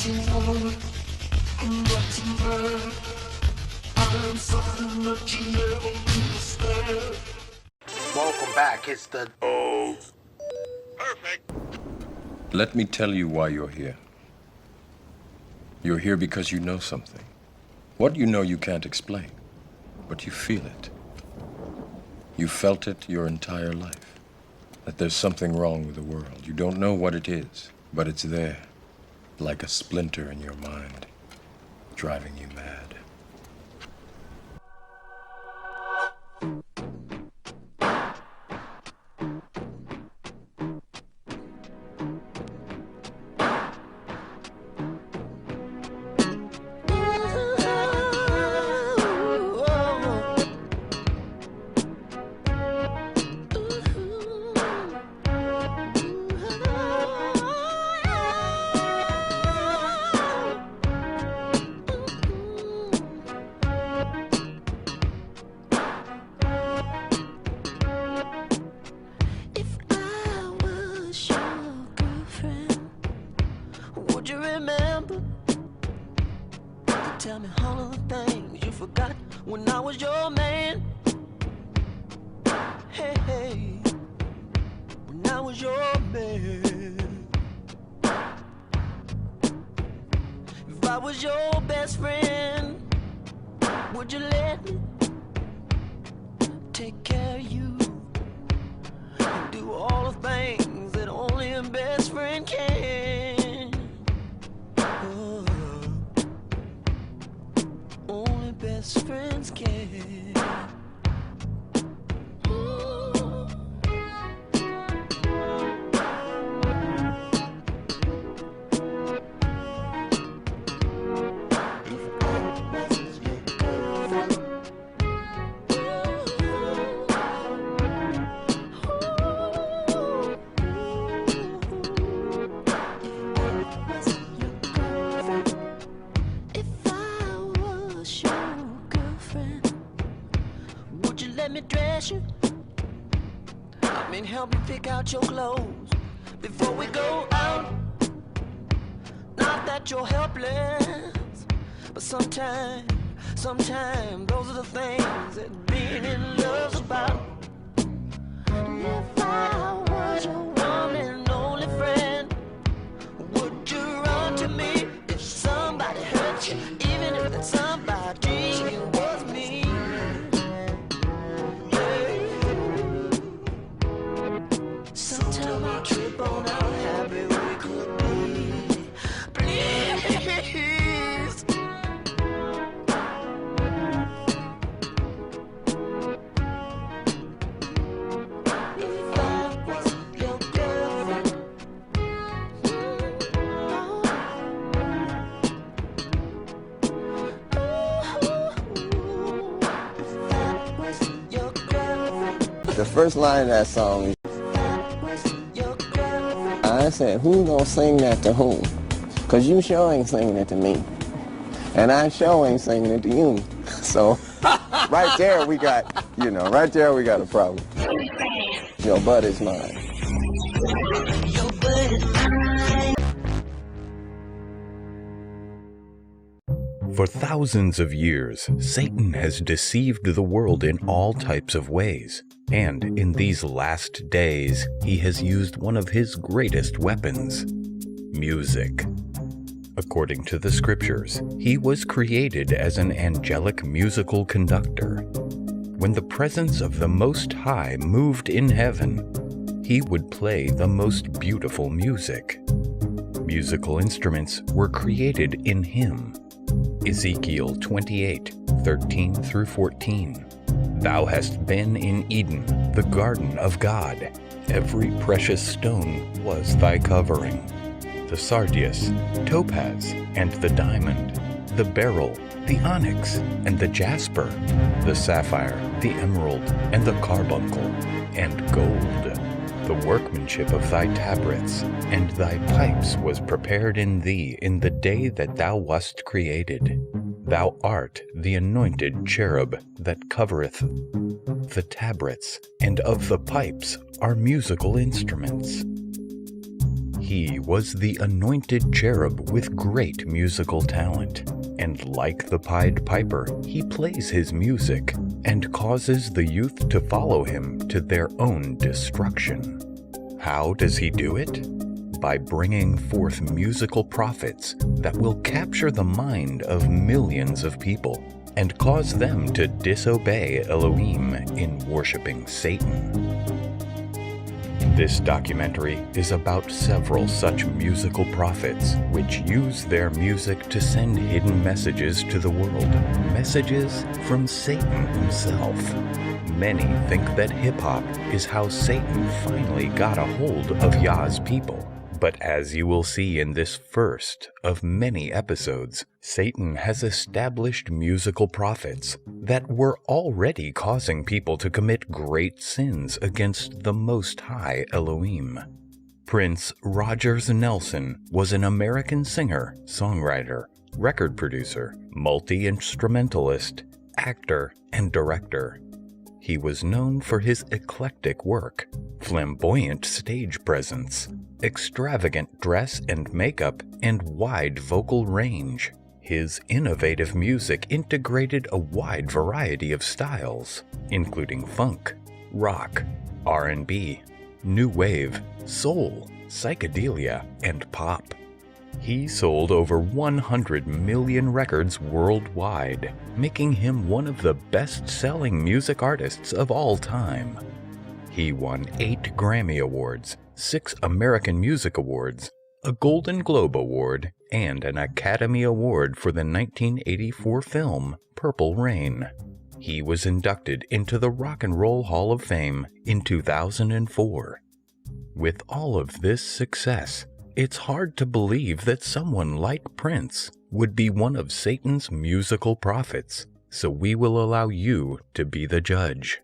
Welcome back. It's the... Oh. Perfect. Let me tell you why you're here. You're here because you know something. What you know you can't explain, but you feel it. You felt it your entire life, that there's something wrong with the world. You don't know what it is, but it's there, like a splinter in your mind, driving you mad. Tell me all of the things you forgot when I was your man. Hey, hey, when I was your man. If I was your best friend, would you let me take care of you and do all the things that only a best friend can? Oh. Only best friends can. Let me dress you. I mean, help me pick out your clothes before we go out. Not that you're helpless, but sometimes those are the things that being in love's about. And if I was your one and only friend, would you run to me if somebody hurt you, even if that somebody was me? Sometimes I trip on how happy we could be. Please. If I was your girlfriend, if I was your girlfriend. The first line of that song is, I said, who gonna sing that to whom? Cause you sure ain't singing it to me. And I sure ain't singing it to you. So, right there we got a problem. Your butt is mine. Your butt is mine. For thousands of years, Satan has deceived the world in all types of ways. And in these last days, he has used one of his greatest weapons, music. According to the scriptures, he was created as an angelic musical conductor. When the presence of the Most High moved in heaven, he would play the most beautiful music. Musical instruments were created in him. Ezekiel 28:13 through 14. Thou hast been in Eden, the garden of God. Every precious stone was thy covering. The sardius, topaz, and the diamond, the beryl, the onyx, and the jasper, the sapphire, the emerald, and the carbuncle, and gold. The workmanship of thy tabrets and thy pipes was prepared in thee in the day that thou wast created. Thou art the anointed cherub that covereth the tabrets, and of the pipes are musical instruments. He He was the anointed cherub with great musical talent, and like the Pied Piper, he plays his music and causes the youth to follow him to their own destruction. How does he do it? By bringing forth musical prophets that will capture the mind of millions of people and cause them to disobey Elohim in worshiping Satan. This documentary is about several such musical prophets which use their music to send hidden messages to the world, messages from Satan himself. Many think that hip-hop is how Satan finally got a hold of Yah's people. But as you will see in this first of many episodes, Satan has established musical prophets that were already causing people to commit great sins against the Most High Elohim. Prince Rogers Nelson was an American singer, songwriter, record producer, multi-instrumentalist, actor, and director. He was known for his eclectic work, flamboyant stage presence, extravagant dress and makeup, and wide vocal range. His innovative music integrated a wide variety of styles, including funk, rock, R&B, new wave, soul, psychedelia, and pop. He sold over 100 million records worldwide, making him one of the best-selling music artists of all time. He won 8 Grammy Awards, 6 American Music Awards, a Golden Globe Award, and an Academy Award for the 1984 film Purple Rain. He was inducted into the Rock and Roll Hall of Fame in 2004. With all of this success, it's hard to believe that someone like Prince would be one of Satan's musical prophets, so we will allow you to be the judge.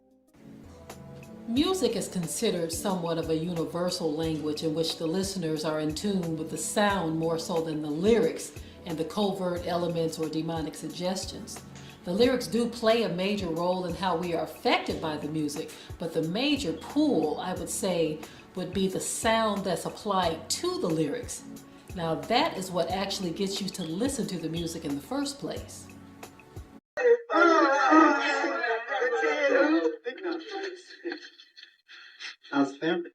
Music is considered somewhat of a universal language in which the listeners are in tune with the sound more so than the lyrics and the covert elements or demonic suggestions. The lyrics do play a major role in how we are affected by the music, but the major pull, I would say, would be the sound that's applied to the lyrics. Now that is what actually gets you to listen to the music in the first place. How's family?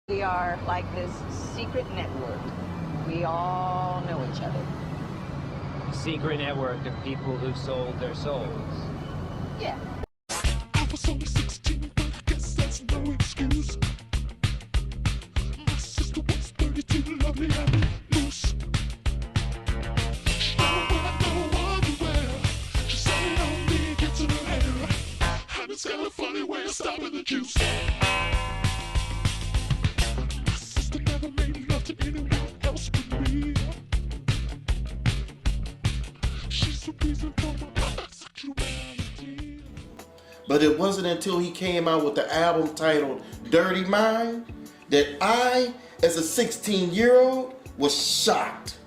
We are like this secret network. We all know each other. Secret network of people who sold their souls. Yeah. I was only 16, but I guess that's no excuse. My sister was 32, lovely and loose. Oh, but I know underwear. She said on me, gets in her hair. And it's got a funny way of stopping the juice. My sister never made love to anyone else but me. She's the reason for my bisexuality. But it wasn't until he came out with the album titled Dirty Mind that I, as a 16-year-old, was shocked.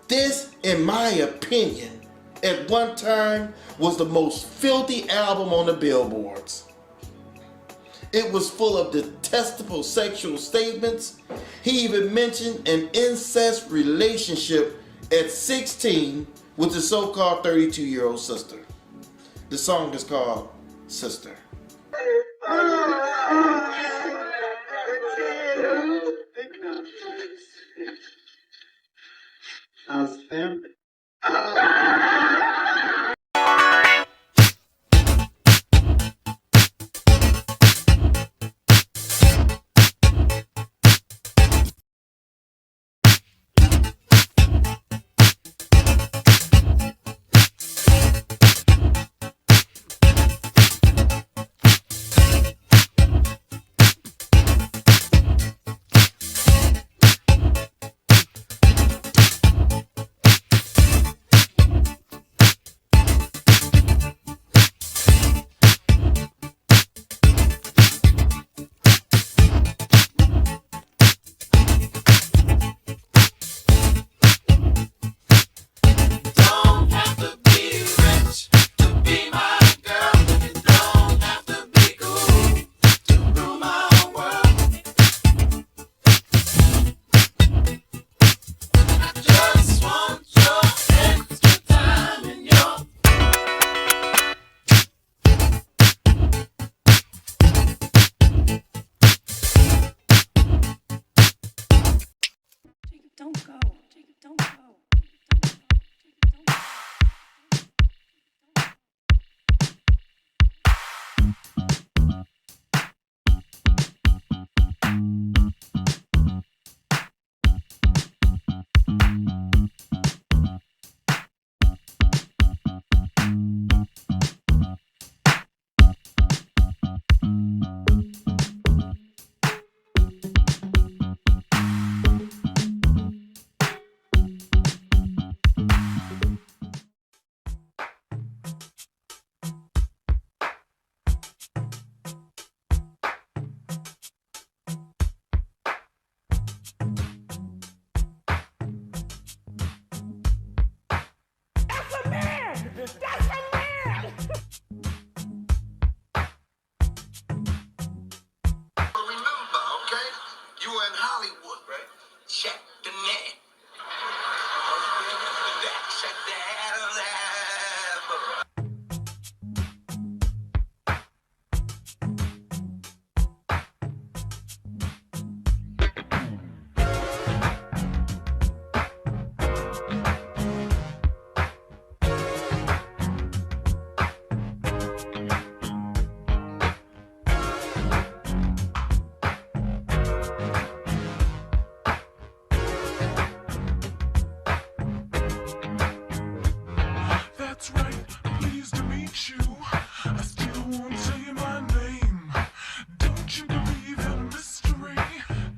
This, in my opinion, at one time was the most filthy album on the billboards. It was full of detestable sexual statements. He even mentioned an incest relationship at 16 with his so-called 32-year-old sister. The song is called Sister. Don't go. Jacob, don't go. Jacob, don't go. Jacob, don't go. Check the net. Check That's right, pleased to meet you. I still won't tell you my name. Don't you believe in a mystery?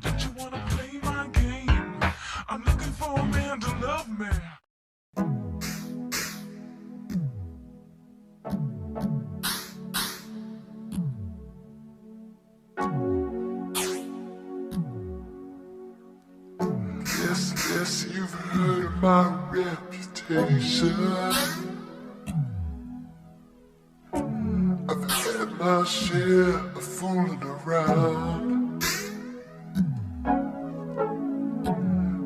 Don't you wanna play my game? I'm looking for a man to love me. Yes, you've heard of my reputation. I've had my share of fooling around,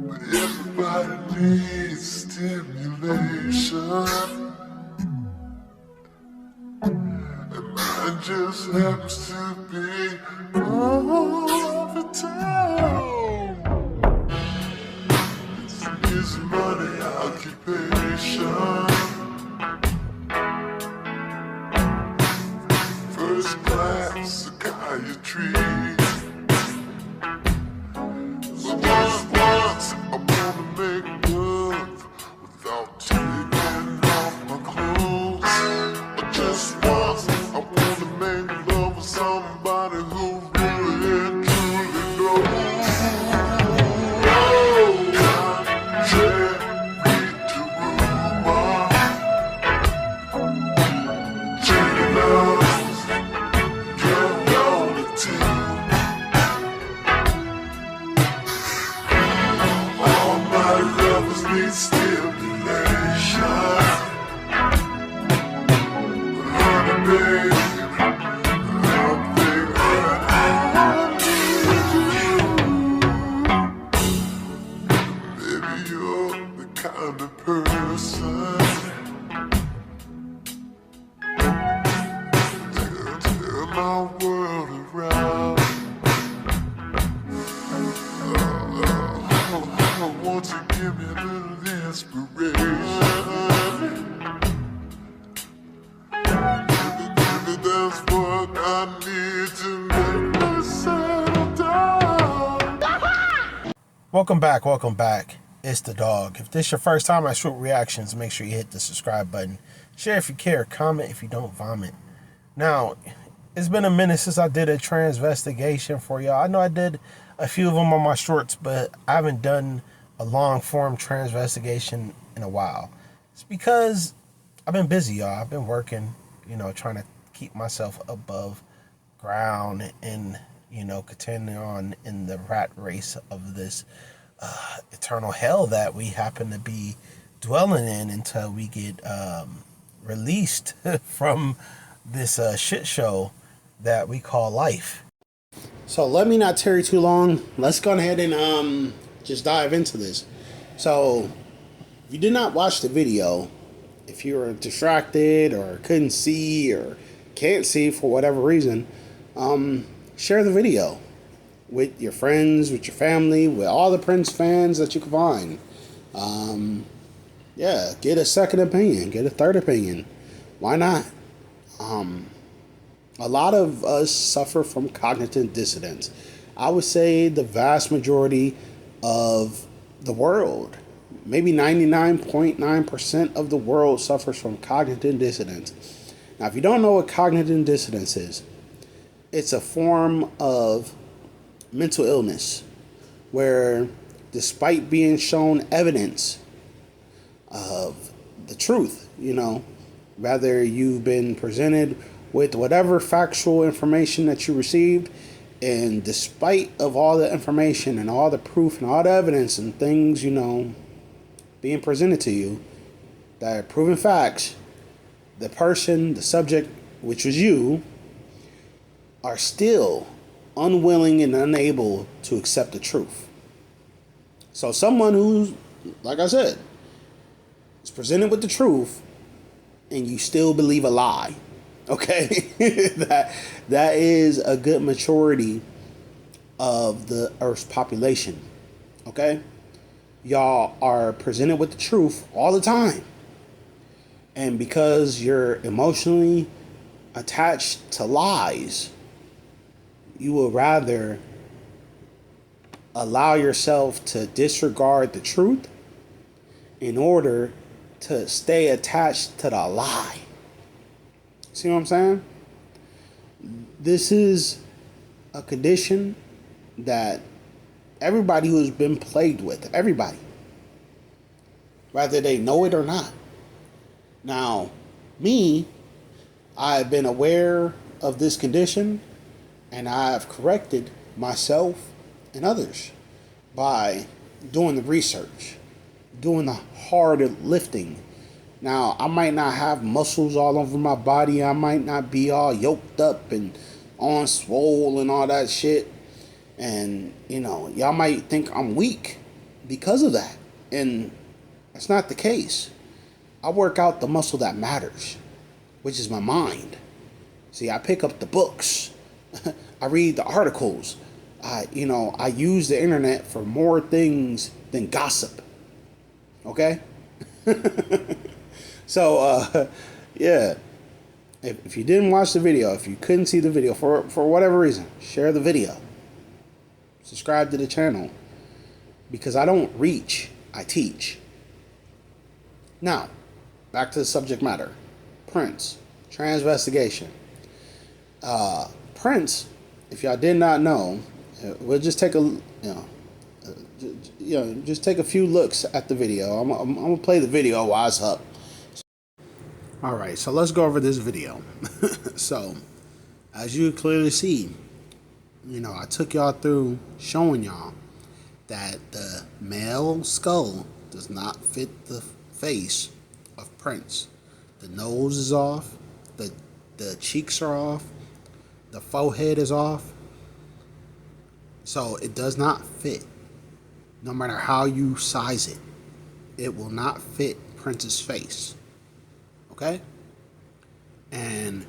but everybody needs stimulation, and mine just happens to be all the time. tree. So just once, I wanna make love without taking off my clothes. Just once, I wanna make love with somebody who really and truly knows. Kind of person that turn my world around. Won't you give me a little inspiration? Maybe that's what I need to make me settle down. Welcome back. It's the dog. If this is your first time at Short Reactions, make sure you hit the subscribe button. Share if you care, comment if you don't vomit. Now, it's been a minute since I did a transvestigation for y'all. I know I did a few of them on my shorts, but I haven't done a long form transvestigation in a while. It's because I've been busy, y'all. I've been working, trying to keep myself above ground and, continuing on in the rat race of this eternal hell that we happen to be dwelling in until we get released from this shit show that we call life. So let me not tarry too long. Let's go ahead and just dive into this. So if you did not watch the video, if you were distracted or couldn't see or can't see for whatever reason, share the video with your friends, with your family, with all the Prince fans that you can find. Get a second opinion, get a third opinion. Why not? A lot of us suffer from cognitive dissonance. I would say the vast majority of the world, maybe 99.9% of the world suffers from cognitive dissonance. Now, if you don't know what cognitive dissonance is, it's a form of mental illness where, despite being shown evidence of the truth, whether you've been presented with whatever factual information that you received, and despite of all the information and all the proof and all the evidence and things, being presented to you that are proven facts, the person, the subject, which was you, are still unwilling and unable to accept the truth. So someone who's, like I said, is presented with the truth and you still believe a lie, okay? that is a good maturity of the Earth's population, okay? Y'all are presented with the truth all the time. And because you're emotionally attached to lies, you will rather allow yourself to disregard the truth in order to stay attached to the lie. See what I'm saying? This is a condition that everybody who's been plagued with, everybody, whether they know it or not. Now, me, I've been aware of this condition, and I've corrected myself and others by doing the research, doing the hard lifting. Now, I might not have muscles all over my body. I might not be all yoked up and on swole and all that shit. And, y'all might think I'm weak because of that. And that's not the case. I work out the muscle that matters, which is my mind. See, I pick up the books. I read the articles. I use the internet for more things than gossip. Okay? So, if you didn't watch the video, if you couldn't see the video for whatever reason, share the video. Subscribe to the channel. Because I don't reach, I teach. Now, back to the subject matter. Prince. Transvestigation. Prince, if y'all did not know, we'll just take just take a few looks at the video. I'm gonna play the video while it's up. All right, so let's go over this video. So, as you clearly see, I took y'all through showing y'all that the male skull does not fit the face of Prince. The nose is off, the cheeks are off, the forehead is off. So it does not fit. No matter how you size it, it will not fit Prince's face. Okay? And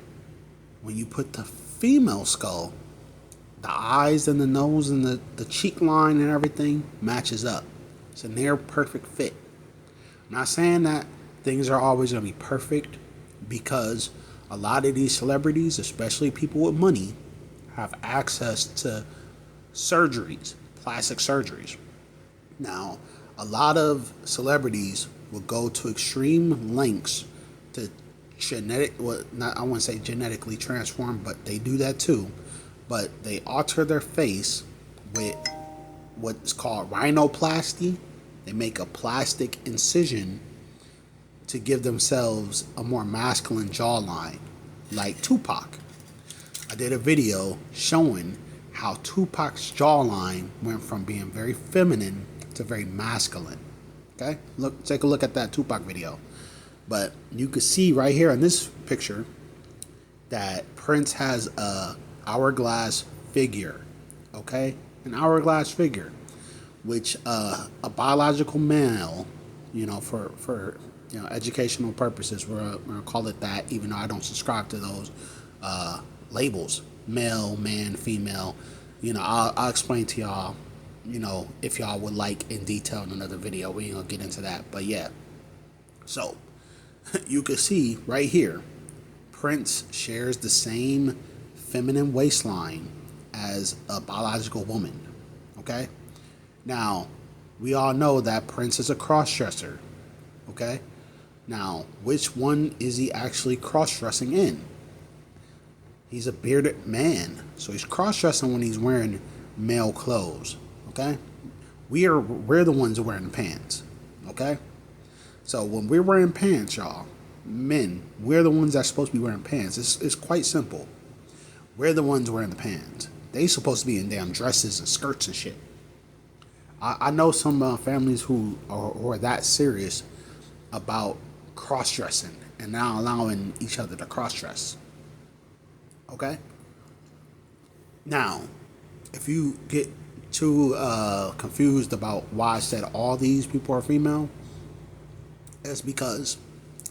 when you put the female skull, the eyes and the nose and the cheek line and everything matches up. It's a near perfect fit. I'm not saying that things are always going to be perfect, because a lot of these celebrities, especially people with money, have access to surgeries, plastic surgeries. Now, a lot of celebrities will go to extreme lengths to I wouldn't say genetically transform, but they do that too. But they alter their face with what's called rhinoplasty. They make a plastic incision to give themselves a more masculine jawline, like Tupac. I did a video showing how Tupac's jawline went from being very feminine to very masculine. Okay, take a look at that Tupac video. But you can see right here in this picture that Prince has a hourglass figure. Okay, an hourglass figure, which a biological male, for educational purposes, we're gonna call it that, even though I don't subscribe to those labels, male, man, female. I'll explain to y'all, if y'all would like in detail in another video. We ain't gonna get into that, but yeah. So you can see right here, Prince shares the same feminine waistline as a biological woman. Okay, now we all know that Prince is a cross-dresser. Okay, now which one is he actually cross-dressing in? He's a bearded man, so he's cross-dressing when he's wearing male clothes. Okay, we're the ones wearing the pants. Okay, so when we're wearing pants, y'all, men, we're the ones that's supposed to be wearing pants. It's quite simple. We're the ones wearing the pants. They supposed to be in damn dresses and skirts and shit. I know some families who are that serious about cross-dressing and not allowing each other to cross-dress. Okay? Now, if you get too confused about why I said all these people are female, it's because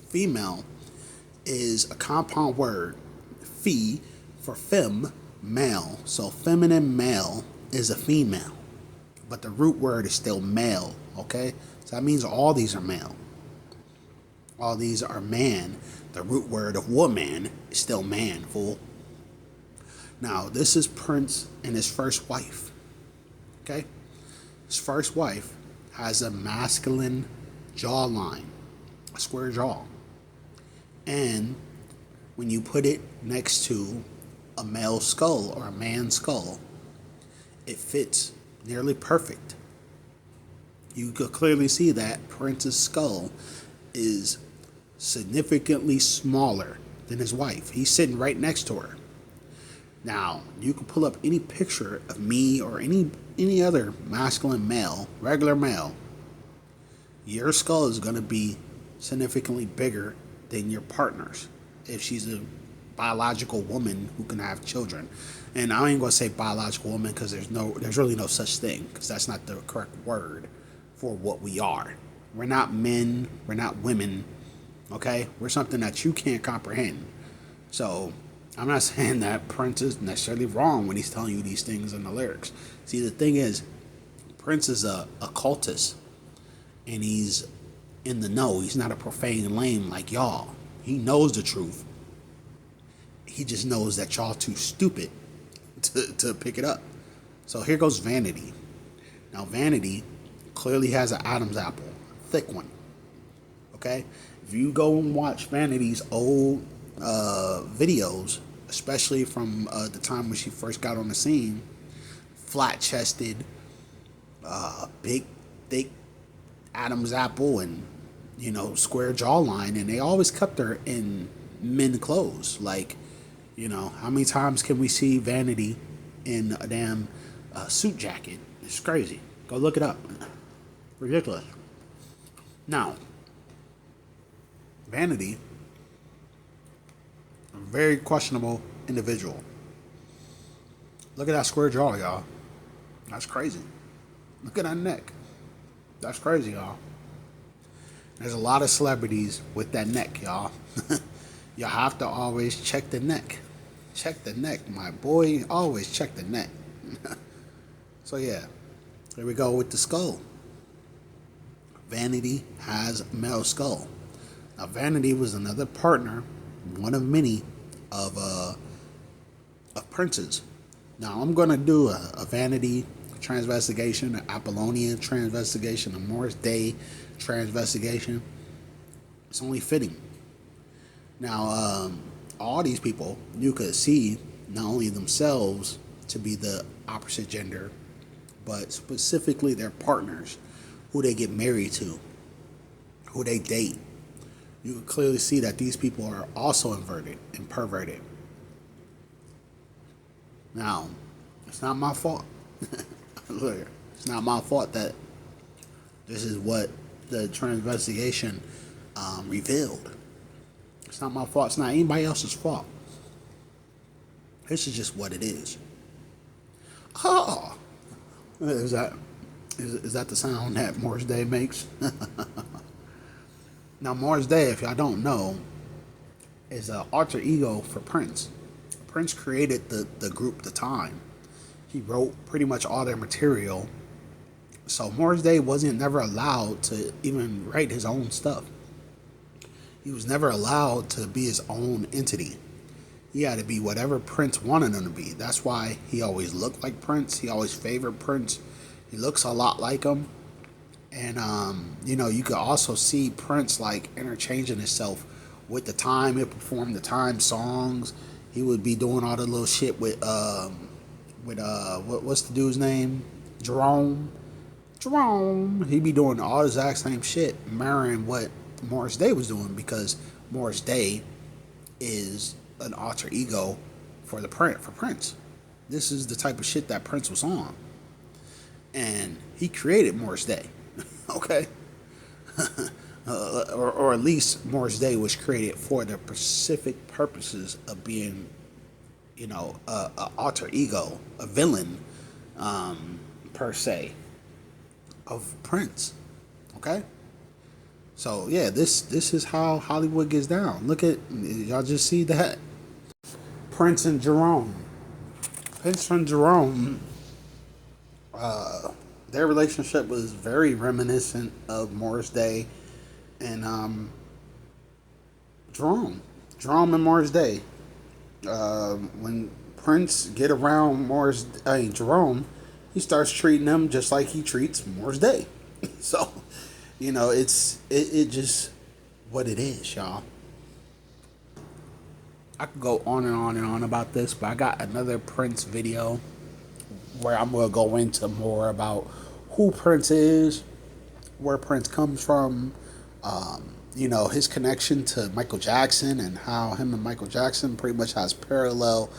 female is a compound word. Fe for fem, male. So feminine male is a female, but the root word is still male. Okay, so that means all these are male. All these are man. The root word of woman is still man, fool. Now, this is Prince and his first wife. Okay, his first wife has a masculine jawline, a square jaw, and when you put it next to a male skull or a man's skull, it fits nearly perfect. You could clearly see that Prince's skull is significantly smaller than his wife. He's sitting right next to her. Now, you can pull up any picture of me or any other masculine male, regular male. Your skull is going to be significantly bigger than your partner's if she's a biological woman who can have children. And I ain't going to say biological woman because there's really no such thing, because that's not the correct word for what we are. We're not men, we're not women, okay? We're something that you can't comprehend. So I'm not saying that Prince is necessarily wrong when he's telling you these things in the lyrics. See, the thing is, Prince is a cultist, and he's in the know. He's not a profane lame like y'all. He knows the truth. He just knows that y'all too stupid to pick it up. So here goes Vanity. Now Vanity clearly has an Adam's apple, thick one. Okay, if you go and watch Vanity's old videos, especially from the time when she first got on the scene, flat chested, big, thick Adam's apple, and square jawline, and they always kept her in men clothes. Like, how many times can we see Vanity in a damn suit jacket? It's crazy. Go look it up. Ridiculous. Now, Vanity, a very questionable individual. Look at that square jaw, y'all. That's crazy. Look at that neck. That's crazy, y'all. There's a lot of celebrities with that neck, y'all. You have to always check the neck. Check the neck, my boy. Always check the neck. So yeah, here we go with the skull. Vanity has a male skull. Now Vanity was another partner, one of many, of Prince's. Now I'm gonna do a Vanity transvestigation, an Apollonian transvestigation, a Morris Day transvestigation. It's only fitting. Now, all these people, you could see not only themselves to be the opposite gender, but specifically their partners, who they get married to, who they date. You can clearly see that these people are also inverted and perverted. Now, it's not my fault. Look, it's not my fault that this is what the transvestigation revealed. It's not my fault. It's not anybody else's fault. This is just what it is. Oh, is that the sound that Morris Day makes? Now, Morris Day, if y'all don't know, is an alter ego for Prince. Prince created the group The Time. He wrote pretty much all their material. So Morris Day wasn't never allowed to even write his own stuff. He was never allowed to be his own entity. He had to be whatever Prince wanted him to be. That's why he always looked like Prince. He always favored Prince. He looks a lot like him. And, you could also see Prince, like, interchanging himself with The Time. He performed The Time songs. He would be doing all the little shit with what's the dude's name? Jerome. He'd be doing all the exact same shit, mirroring what Morris Day was doing, because Morris Day is an alter ego for Prince. This is the type of shit that Prince was on. And he created Morris Day. Okay? or at least Morris Day was created for the specific purposes of being, a alter ego, a villain, per se, of Prince. Okay? So yeah, this is how Hollywood gets down. Look at, y'all just see that? Prince and Jerome. Their relationship was very reminiscent of Morris Day and Jerome and Morris Day. When Prince get around Jerome, he starts treating him just like he treats Morris Day. So, it just what it is, y'all. I could go on and on and on about this, but I got another Prince video where I'm going to go into more about who Prince is, where Prince comes from, his connection to Michael Jackson, and how him and Michael Jackson pretty much has parallel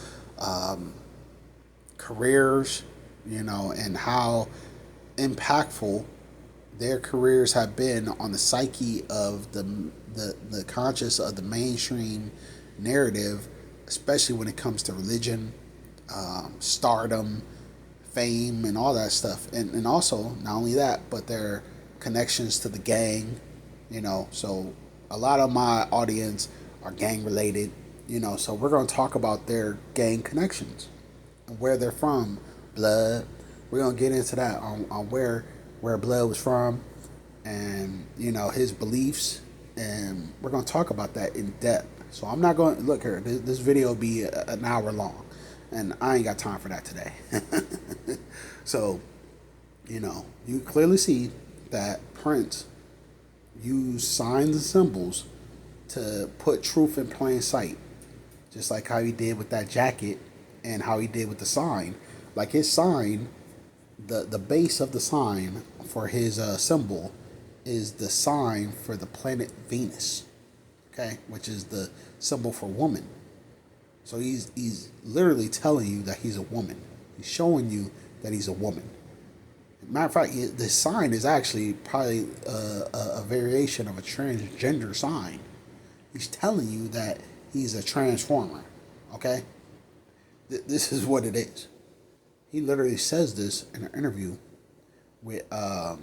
careers, and how impactful their careers have been on the psyche of the conscious of the mainstream narrative, especially when it comes to religion, stardom, fame, and all that stuff. And also, not only that, but their connections to the gang, so a lot of my audience are gang related, so we're going to talk about their gang connections and where they're from. Blood, we're going to get into that on where Blood was from, and his beliefs, and we're going to talk about that in depth, So I'm not going to look here. This video will be an hour long, and I ain't got time for that today. So, you clearly see that Prince used signs and symbols to put truth in plain sight, just like how he did with that jacket and how he did with the sign. Like his sign, the base of the sign for his symbol is the sign for the planet Venus, okay, which is the symbol for woman. So he's literally telling you that he's a woman. He's showing you that he's a woman. Matter of fact, the sign is actually probably a variation of a transgender sign. He's telling you that he's a transformer, okay? This is what it is. He literally says this in an interview with, Oprah.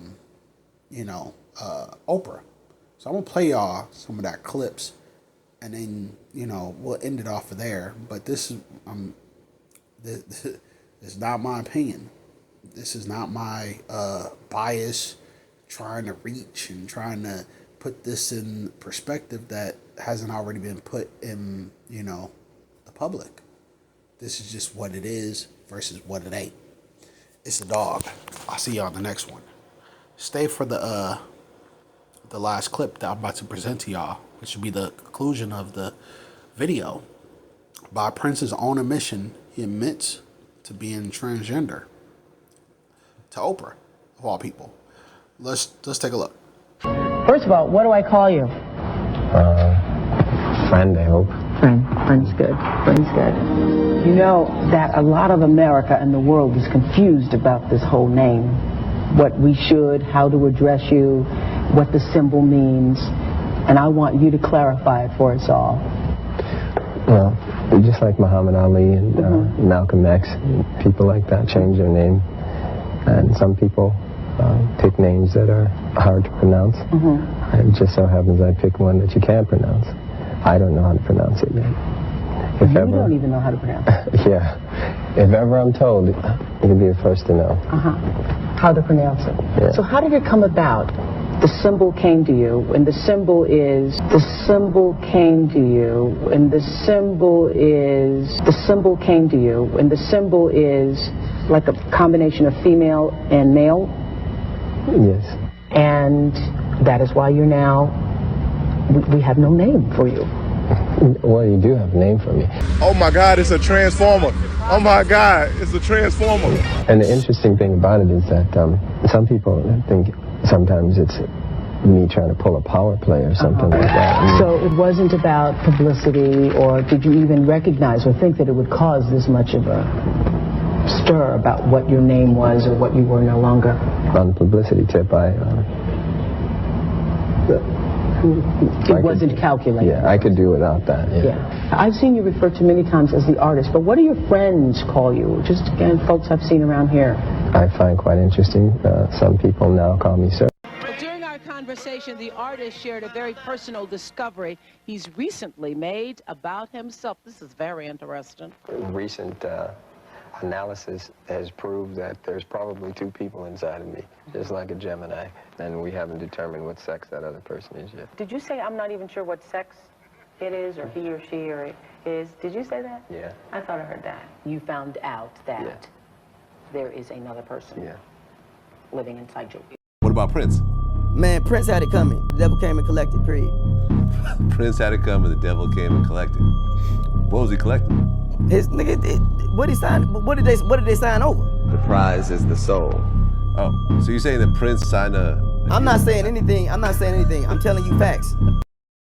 So I'm going to play y'all some of that clips, and then, we'll end it off of there. But this is not my opinion. This is not my bias trying to reach and trying to put this in perspective that hasn't already been put in, the public. This is just what it is versus what it ain't. It's a dog. I'll see y'all in the next one. Stay for the last clip that I'm about to present to y'all, which will be the conclusion of the video. By Prince's own admission, he admits to being transgender. To Oprah, of all people. Let's take a look. First of all, what do I call you? Friend, I hope. Friend's good. Friend's good. You know that a lot of America and the world is confused about this whole name. What we should, how to address you, what the symbol means. And I want you to clarify it for us all. Well, just like Muhammad Ali and Malcolm X, and people like that change their name. And some people pick names that are hard to pronounce. It just so happens I picked one that you can't pronounce. I don't know how to pronounce it yet. You don't even know how to pronounce it? Yeah. If ever I'm told, you'll be the first to know. How to pronounce it. Yeah. So how did it come about? The symbol came to you, and the symbol came to you, and the symbol is like a combination of female and male? Yes. And that is why you're now, we have no name for you. Well, you do have a name for me. Oh my God, it's a transformer. Oh my God, it's a transformer. And the interesting thing about it is that some people think sometimes it's me trying to pull a power play or something like that. So it wasn't about publicity, or did you even recognize or think that it would cause this much of a stir about what your name was or what you were no longer? On the publicity tip, it wasn't calculated. Yeah, I could do without that. Yeah. I've seen you referred to many times as the artist, but what do your friends call you? Just again, folks I've seen around here. I find quite interesting. Some people now call me sir. Well, during our conversation, the artist shared a very personal discovery he's recently made about himself. This is very interesting. Recent analysis has proved that there's probably two people inside of me, just like a Gemini, and we haven't determined what sex that other person is yet. Did you say I'm not even sure what sex it is, or he or she or it is? Did you say that? Yeah. I thought I heard that. You found out that there is another person living inside you. What about Prince? Man, Prince had it coming. The devil came and collected, period. Prince had it coming, the devil came and collected. What was he collecting? His nigga, what did they sign over? The prize is the soul. Oh, so you're saying that Prince signed a... I'm not saying anything. I'm telling you facts.